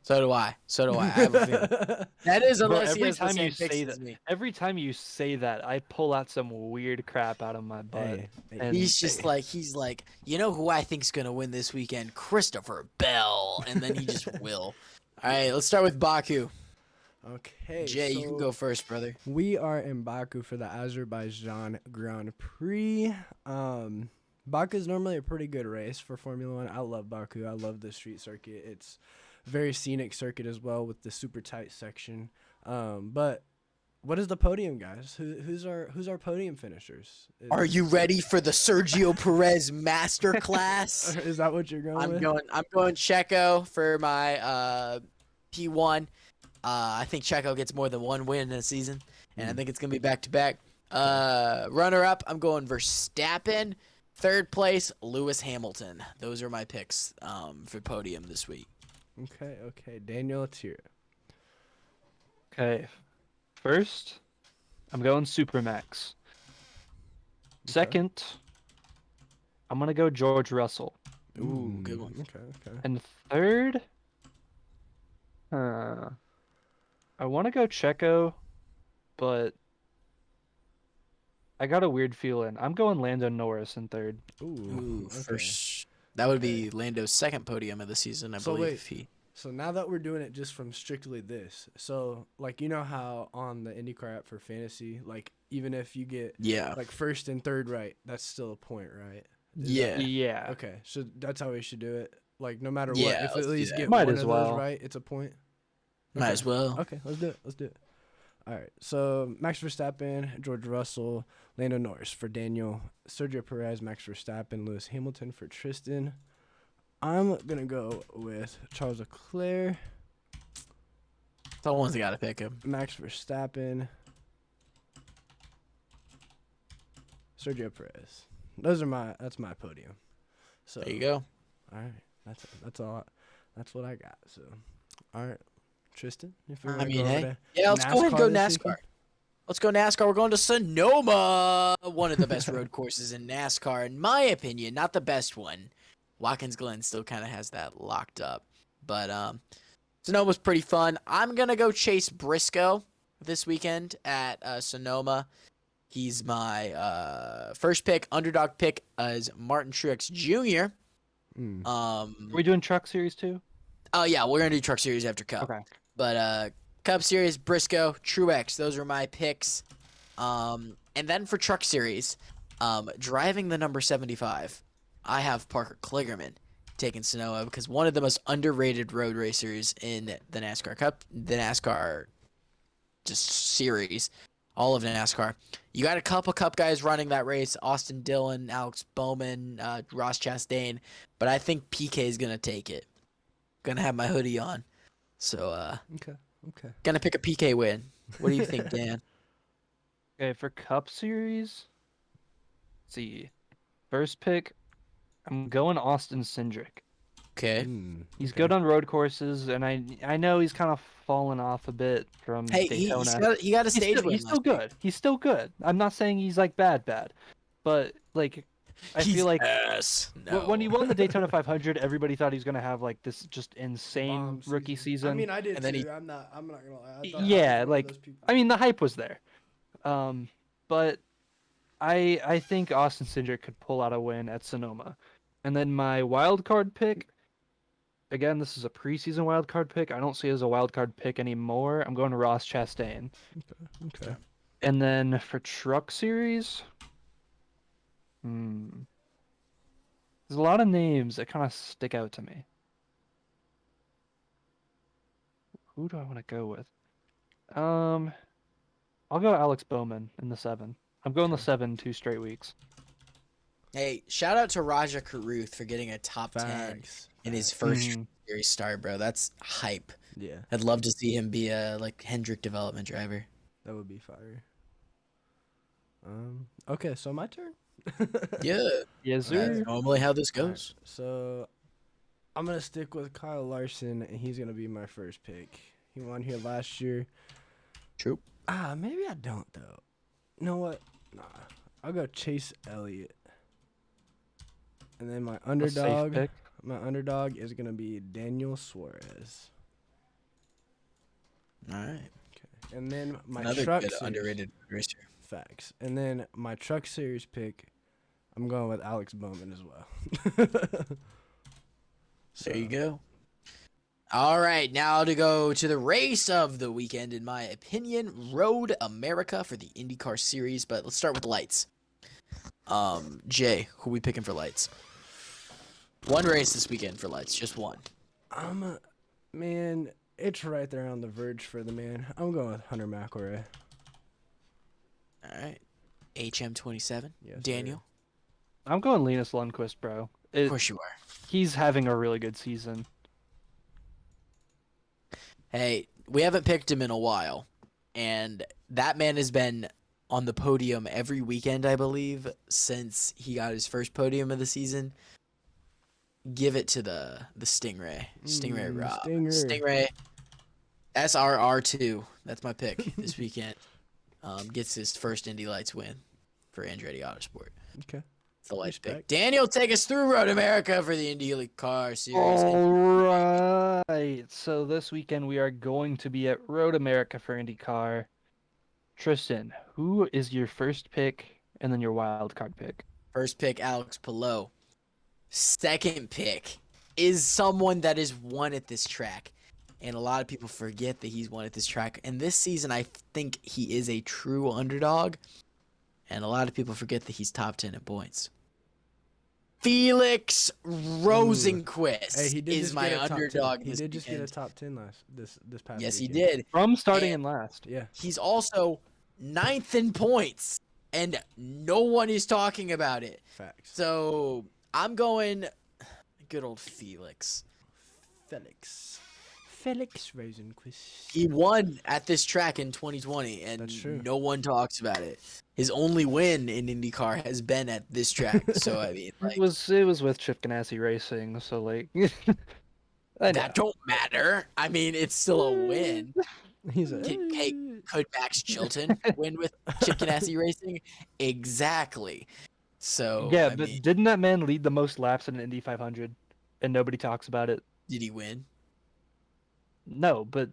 so do I. I have a feeling. That is Bro, unless he every has the time same you picks say as that, me. every time you say that, I pull out some weird crap out of my butt. Hey, And- He's just like, you know who I think's gonna win this weekend? Christopher Bell, and then he just will. All right, let's start with Baku. okay, Jay, you can so go first, brother. We are in Baku for the Azerbaijan Grand Prix. Baku is normally a pretty good race for Formula One. I love Baku. I love the street circuit. It's a very scenic circuit as well with the super tight section. But what is the podium, guys? Who's our podium finishers? Are you ready for the Sergio Perez masterclass? Is that what you're going with? I'm going Checo for my P1. I think Checo gets more than one win in a season, and I think it's gonna be back to back. Runner up, I'm going Verstappen. Third place, Lewis Hamilton. Those are my picks for podium this week. Okay. Daniel, let's hear it. Okay. First, I'm going Supermax. Second, I'm gonna go George Russell. Ooh, good one. Okay. And third, I want to go Checo, but I got a weird feeling. I'm going Lando Norris in third. Ooh, okay. first. That would be Lando's second podium of the season, I So believe. wait. So now that we're doing it just from strictly this, so like you know how on the IndyCar app for fantasy, like even if you get like first and third right, that's still a point, right? Yeah. Okay, so that's how we should do it. Like no matter what, Yeah, if let's at do least that. get Might one as of well. those right, it's a point. Might as well. Okay, let's do it. All right, so Max Verstappen, George Russell, Lando Norris for Daniel, Sergio Perez, Max Verstappen, Lewis Hamilton for Tristan. I'm gonna go with Charles Leclerc, Someone's got to pick him. Max Verstappen, Sergio Perez. That's my podium. So There you go. all right, that's all. That's what I got. So all right, Tristan, if you I want to mean, go over hey. to Yeah, let's go ahead and go this NASCAR. weekend. Let's go NASCAR. We're going to Sonoma, one of the best road courses in NASCAR, in my opinion. Not the best one. Watkins Glen still kind of has that locked up. But Sonoma's pretty fun. I'm going to go Chase Briscoe this weekend at Sonoma. He's my first pick. Underdog pick is Martin Truex Jr. Are we doing Truck Series too? Oh, yeah, we're going to do Truck Series after Cup. Okay. But Cup Series, Briscoe, Truex, those are my picks. And then for Truck Series, driving the number 75, I have Parker Kligerman taking Sonoma because one of the most underrated road racers in the NASCAR Cup, the NASCAR just series, all of NASCAR. You got a couple Cup guys running that race, Austin Dillon, Alex Bowman, Ross Chastain, but I think PK is going to take it. Going to have my hoodie on. So, Okay. gonna pick a PK win. What do you think, Dan? Okay, for Cup Series, let's see. First pick, I'm going Austin Cindric. Okay. He's good on road courses, and I know he's kind of fallen off a bit from Hey, Daytona. he got a stage win. He's still good. He's still good. I'm not saying he's like bad, but like I feel like when he won the Daytona 500, everybody thought he was gonna have like this just insane rookie season. I mean, I did And then too. I'm not gonna lie. I thought Yeah, I was one of like those people. I mean the hype was there, but I think Austin Cindric could pull out a win at Sonoma, and then my wild card pick. Again, this is a preseason wild card pick. I don't see it as a wild card pick anymore. I'm going to Ross Chastain. Okay. And then for Truck Series, there's a lot of names that kind of stick out to me. Who do I want to go with? I'll go Alex Bowman in the 7. I'm going the 7 2 straight weeks. Hey, shout out to Raja Karuth for getting a top 10 Facts. in his first series start, bro. That's hype. Yeah, I'd love to see him be a Hendrick development driver. that would be fire. Okay, so my turn. Yeah. Yes, That's sir. normally how this goes. So I'm gonna stick with Kyle Larson, and he's gonna be my first pick. He won here last year. True. Maybe I don't though. You know what? Nah, I'll go Chase Elliott. And then my A safe pick. underdog is gonna be Daniel Suarez. All right. Okay. And then my Another truck good series, underrated racer. facts. And then my truck series pick, I'm going with Alex Bowman as well. There you go. All right, now to go to the race of the weekend, in my opinion, Road America for the IndyCar series. But let's start with lights. Jay, who we picking for lights? One race this weekend for lights, just one. Man, it's right there on the verge for the man. I'm going with Hunter McElroy. All right, HM27. Yes, Daniel. I'm going Linus Lundqvist, bro. Of course you are. He's having a really good season. Hey, we haven't picked him in a while, and that man has been on the podium every weekend, I believe, since he got his first podium of the season. Give it to the Stingray. Stingray Rob. Stingray SRR2. That's my pick this weekend. Gets his first Indy Lights win for Andretti Autosport. Okay. It's the Lights pick. Respect. Daniel, take us through Road America for the IndyCar Series. All right. So this weekend we are going to be at Road America for IndyCar. Tristan, who is your first pick and then your wild card pick? First pick, Alex Palou. Second pick is someone that has won at this track. And a lot of people forget that he's won at this track. And this season, I think he is a true underdog. And a lot of people forget that he's top 10 in points. Felix Rosenqvist is my underdog. He did just get a top 10 this past Yes, weekend. he did. From starting in last. Yeah. He's also 9th in points, and no one is talking about it. Facts. So I'm going good old Felix. Felix Rosenqvist. He won at this track in 2020, That's true. and no one talks about it. His only win in IndyCar has been at this track. So I mean, like, It was with Chip Ganassi Racing, so like I know. that don't matter. I mean, it's still a win. He's a Could Max Chilton win with Chip Ganassi Racing? Exactly. So Yeah, I but mean, didn't that man lead the most laps in an Indy 500 and nobody talks about it? did he win? No, but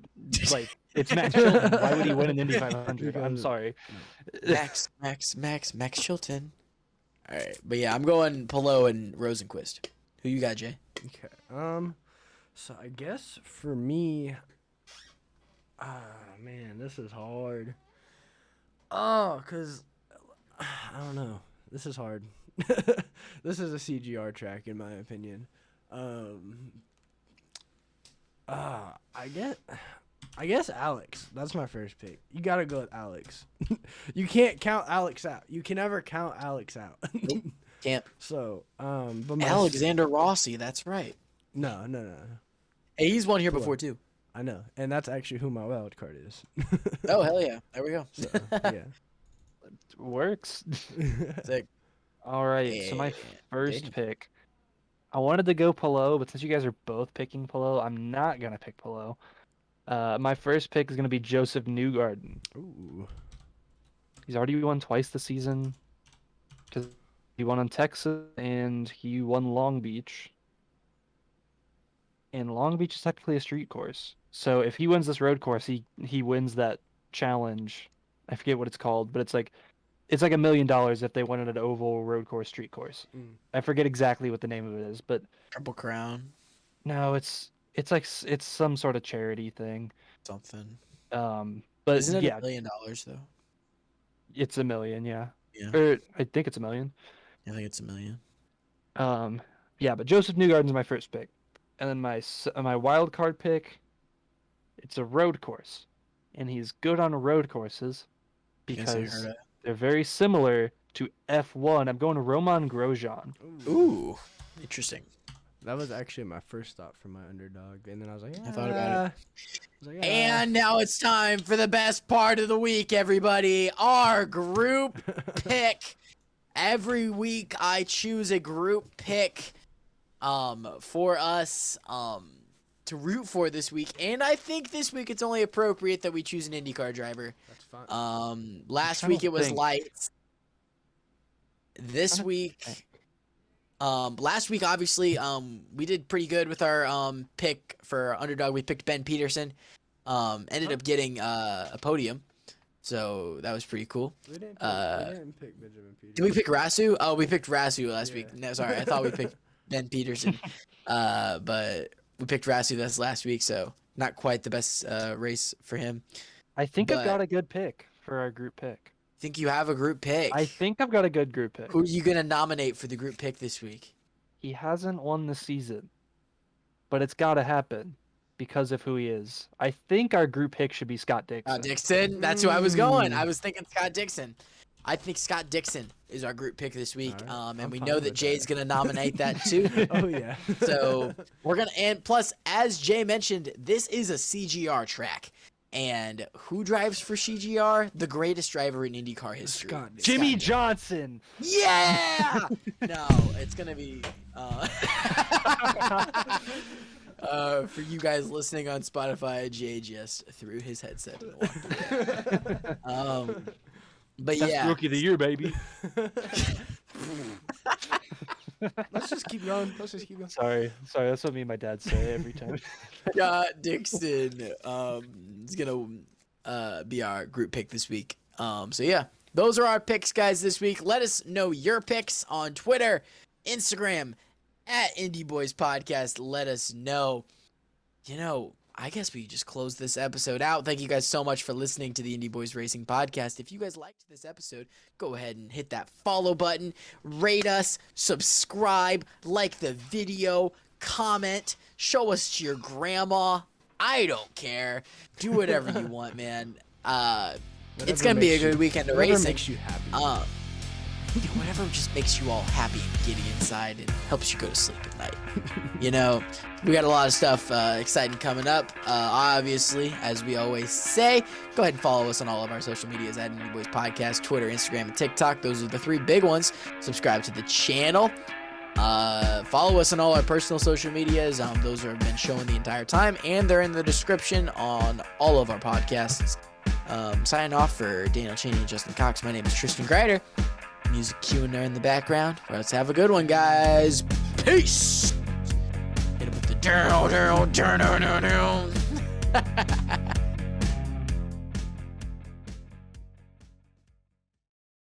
like it's Max Chilton. Why would he win an Indy 500? I'm Because- sorry. Max Chilton. All right, but yeah, I'm going Palou and Rosenqvist. Who you got, Jay? Okay. So I guess for me, man, this is hard. Oh, cause I don't know. This is hard. This is a CGR track, in my opinion. I guess Alex. That's my first pick. You gotta go with Alex. You can't count Alex out. You can never count Alex out. Can't. So, but my Alexander Rossi. That's right. No. Hey, he's won here Palou. before too. I know, and that's actually who my wild card is. Oh hell yeah! There we go. So, yeah. Works. Sick. All right, so my Yeah, first Daniel. pick. I wanted to go Palou, but since you guys are both picking Palou, I'm not gonna pick Palou. My first pick is gonna be Joseph Newgarden. Ooh. He's already won twice this season. Because he won on Texas and he won Long Beach. And Long Beach is technically a street course. So if he wins this road course, he wins that challenge. I forget what it's called, but it's like $1 million if they win at an oval road course street course. Mm. I forget exactly what the name of it is, but Triple Crown. no, it's some sort of charity thing. Something. But Isn't it yeah, $1 million though? it's $1 million, yeah. Yeah. Or I think it's $1 million. I think it's $1 million. Yeah, but Joseph Newgarden's my first pick, and then my wild card pick, it's a road course, and he's good on road courses Guess I because heard it. they're very similar to F1. I'm going to Roman Grosjean. Ooh, interesting. That was actually my first thought for my underdog, and then I was like, I thought about it. I was like, And now it's time for the best part of the week, everybody. Our group pick. Every week I choose a group pick for us to root for this week. And I think this week it's only appropriate that we choose an IndyCar driver. That's fine. Last trying to week it was think. Lights. This trying to week think. last week obviously we did pretty good with our pick for underdog. We picked Ben Peterson. Ended up getting a podium. So that was pretty cool. we didn't pick Benjamin Peterson. Did we pick Rasu? Oh, we picked Rasu last week. Yeah. No, sorry. I thought we picked Ben Peterson. But we picked Rasu this last week, so not quite the best race for him. I think I've But- got a good pick for our group pick. Think you have a group pick. I think I've got a good group pick. Who are you going to nominate for the group pick this week? He hasn't won this season, but it's got to happen because of who he is. I think our group pick should be Scott Dixon. Dixon. That's who I was going. I was thinking Scott Dixon. I think Scott Dixon is our group pick this week. All right. And I'm we fine know with that Jay's that. going to nominate that too. Oh yeah. So we're going to, and plus, as Jay mentioned, this is a CGR track. And who drives for CGR? The greatest driver in IndyCar history. Scott. Jimmy Scott. Johnson. Yeah! No, it's going to be... for you guys listening on Spotify, Jay just threw his headset and walked away. But That's yeah. Rookie of the Year, baby. Let's just keep going. Sorry. That's what me and my dad say every time. Scott Dixon is gonna be our group pick this week. So yeah, those are our picks, guys, this week. Let us know your picks on Twitter, Instagram, at Indy Boys Podcast. Let us know. I guess we just close this episode out. Thank you guys so much for listening to the Indy Boys Racing Podcast. If you guys liked this episode, go ahead and hit that follow button, rate us, subscribe, like the video, comment, show us to your grandma. I don't care. Do whatever you want, man. It's going to be a good weekend of racing. Whatever makes you happy. Whatever just makes you all happy and giddy inside and helps you go to sleep at night. We got a lot of stuff exciting coming up. Obviously, as we always say, go ahead and follow us on all of our social medias at Indy Boys Podcast, Twitter, Instagram, and TikTok. Those are the 3 big ones. Subscribe to the channel. Follow us on all our personal social medias. Those have been shown the entire time, and they're in the description on all of our podcasts. Signing off for Daniel Chaney and Justin Cox. My name is Tristan Grider. Music cueing there in the background. Let's have a good one, guys. Peace. Hit it with the down.